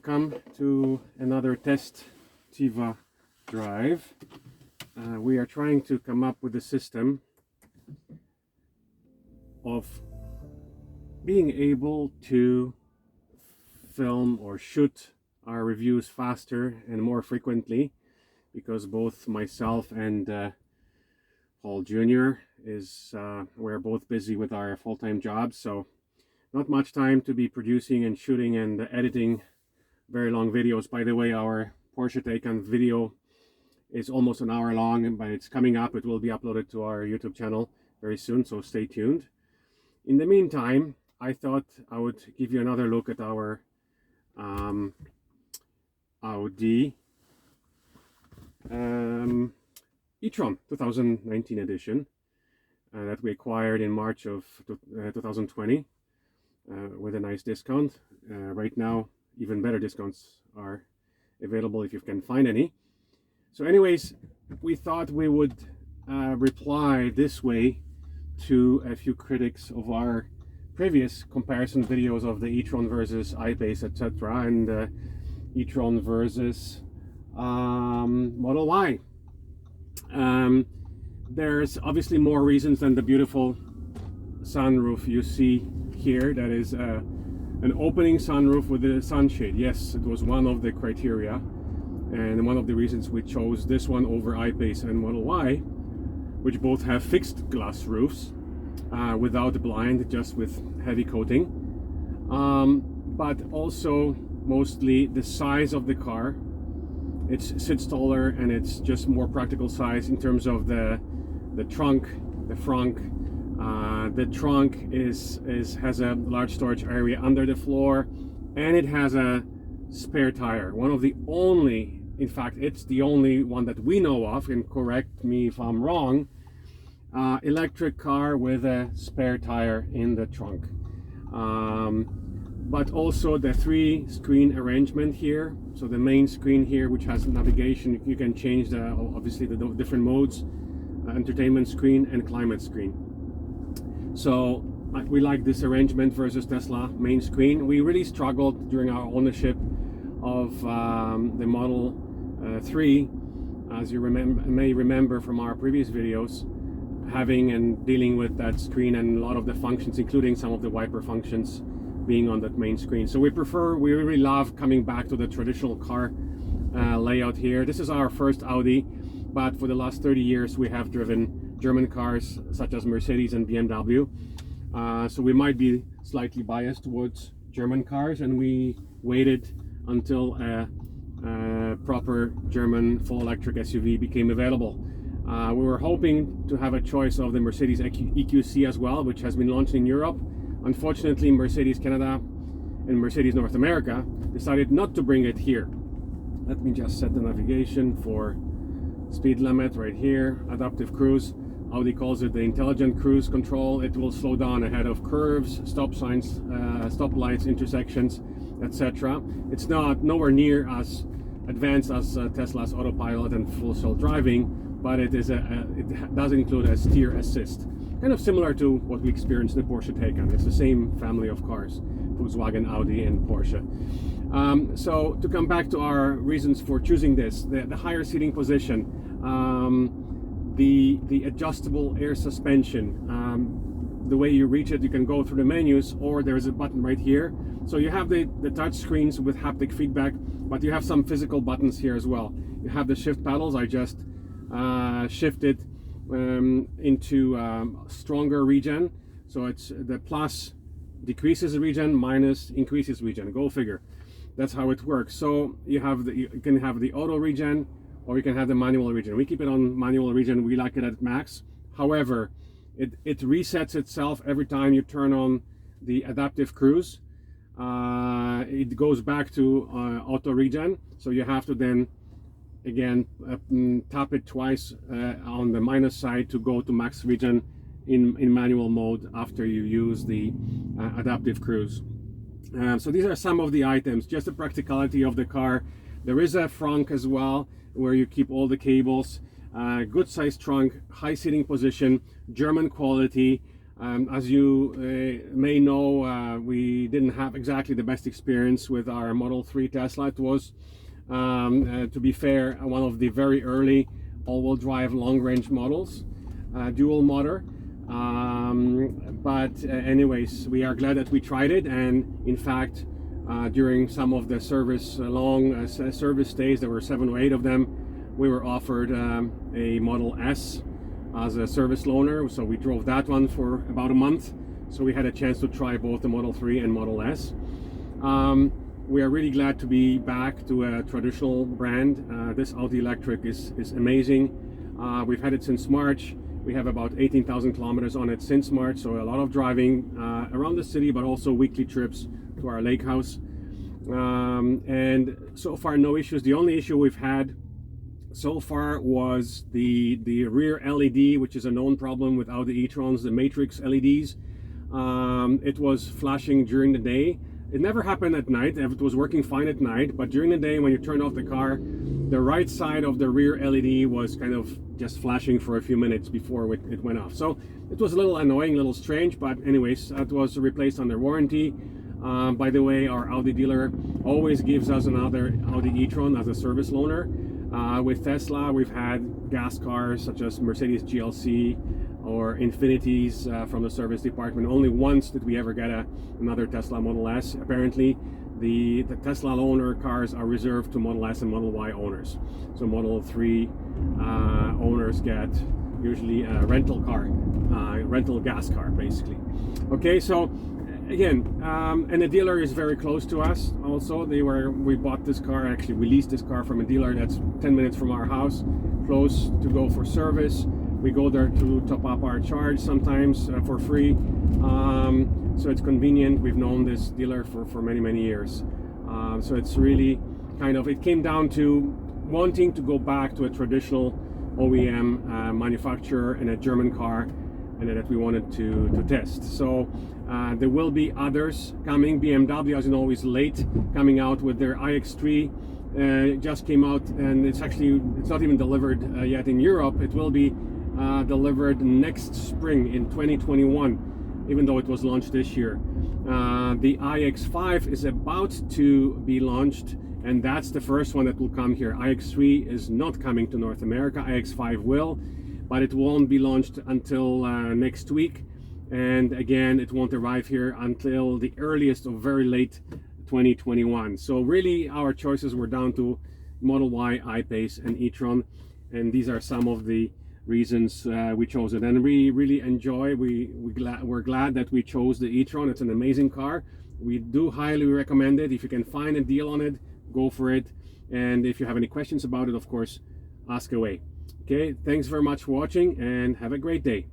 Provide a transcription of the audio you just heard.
welcome to another test Tiva drive. We are trying to come up with a system of being able to film or shoot our reviews faster and more frequently, because both myself and Paul Jr. we're both busy with our full-time jobs, so not much time to be producing and shooting and editing very long videos. By the way, our Porsche Taycan video is almost an hour long, but it's coming up. It will be uploaded to our YouTube channel very soon, so stay tuned. In the meantime, I thought I would give you another look at our Audi e-tron 2019 edition that we acquired in March of 2020 with a nice discount. Right now, even better discounts are available if you can find any. So anyways, we thought we would reply this way to a few critics of our previous comparison videos of the e-tron versus iPace, etc., and e-tron versus Model Y. There's obviously more reasons than the beautiful sunroof you see here. That is an opening sunroof with a sunshade. Yes, it was one of the criteria and one of the reasons we chose this one over iPace and Model Y, which both have fixed glass roofs without blind, just with heavy coating, but also mostly the size of the car. It sits taller and it's just more practical size in terms of the trunk, the frunk. The trunk has a large storage area under the floor, and it has a spare tire. One of the only, in fact, it's the only one that we know of, and correct me if I'm wrong, electric car with a spare tire in the trunk. But also the 3-screen arrangement here. So the main screen here, which has navigation, you can change obviously the different modes, entertainment screen and climate screen. So we like this arrangement versus Tesla main screen. We really struggled during our ownership of the Model 3, as you may remember from our previous videos, having and dealing with that screen and a lot of the functions, including some of the wiper functions, being on that main screen. So we really love coming back to the traditional car layout here. This is our first Audi, but for the last 30 years we have driven German cars such as Mercedes and BMW. So we might be slightly biased towards German cars, and we waited until a proper German full electric SUV became available. We were hoping to have a choice of the Mercedes EQC as well, which has been launched in Europe. Unfortunately, Mercedes Canada and Mercedes North America decided not to bring it here. Let me just set the navigation for speed limit right here, adaptive cruise. Audi calls it the intelligent cruise control. It will slow down ahead of curves, stop signs, stop lights, intersections, etc. It's nowhere near as advanced as Tesla's autopilot and full self-driving, but it does include a steer assist. Kind of similar to what we experienced in the Porsche Taycan. It's the same family of cars, Volkswagen, Audi, and Porsche. So to come back to our reasons for choosing this, the higher seating position, the adjustable air suspension, the way you reach it, you can go through the menus, or there's a button right here. So you have the touch screens with haptic feedback, but you have some physical buttons here as well. You have the shift pedals. I just shifted into stronger regen, so it's the plus decreases regen, minus increases regen. Go figure. That's how it works. So you can have the auto regen, or you can have the manual regen. We keep it on manual regen. We like it at max. However, it resets itself every time you turn on the adaptive cruise. It goes back to auto regen, so you have to then again tap it twice on the minus side to go to max regen in manual mode after you use the adaptive cruise. So these are some of the items, just the practicality of the car. There is a frunk as well where you keep all the cables. Good sized trunk, high seating position, German quality. As you may know, we didn't have exactly the best experience with our Model 3 Tesla. It was, to be fair, one of the very early all-wheel drive long-range models, dual motor. But anyways, we are glad that we tried it, and in fact, during some of the service service days, there were 7 or 8 of them, we were offered a Model S as a service loaner, so we drove that one for about a month, so we had a chance to try both the Model 3 and Model S. We are really glad to be back to a traditional brand. This Audi electric is amazing. We've had it since March. We have about 18,000 kilometers on it since March, so a lot of driving around the city, but also weekly trips to our lake house. And so far, no issues. The only issue we've had so far was the rear LED, which is a known problem with Audi e-trons, the matrix LEDs. It was flashing during the day. It never happened at night. It was working fine at night, but during the day when you turn off the car, the right side of the rear LED was kind of just flashing for a few minutes before it went off. So it was a little annoying, a little strange, but anyways, that was replaced under warranty. By the way, our Audi dealer always gives us another Audi e-tron as a service loaner. With Tesla, we've had gas cars such as Mercedes GLC or Infinitis from the service department. Only once did we ever get another Tesla Model S. Apparently, the Tesla loaner cars are reserved to Model S and Model Y owners. So Model 3 owners get usually a rental car, rental gas car, basically. Okay, so again, and the dealer is very close to us also. We bought this car, actually we leased this car from a dealer that's 10 minutes from our house, close to go for service. We go there to top up our charge sometimes for free. So it's convenient. We've known this dealer for many years. So it's really kind of, it came down to wanting to go back to a traditional OEM manufacturer in a German car, and that we wanted to test. So there will be others coming. BMW, as you know, is late coming out with their iX3. It just came out, and it's not even delivered yet in Europe. It will be delivered next spring in 2021, even though it was launched this year. The iX5 is about to be launched, and that's the first one that will come here. iX3 is not coming to North America. iX5 will, but it won't be launched until next week, and again it won't arrive here until the earliest or very late 2021. So really our choices were down to Model Y, iPace and e-tron, and these are some of the reasons we chose it. And we really enjoy, we're glad that we chose the e-tron. It's an amazing car. We do highly recommend it. If you can find a deal on it, go for it. And if you have any questions about it, of course, ask away. Okay, thanks very much for watching and have a great day.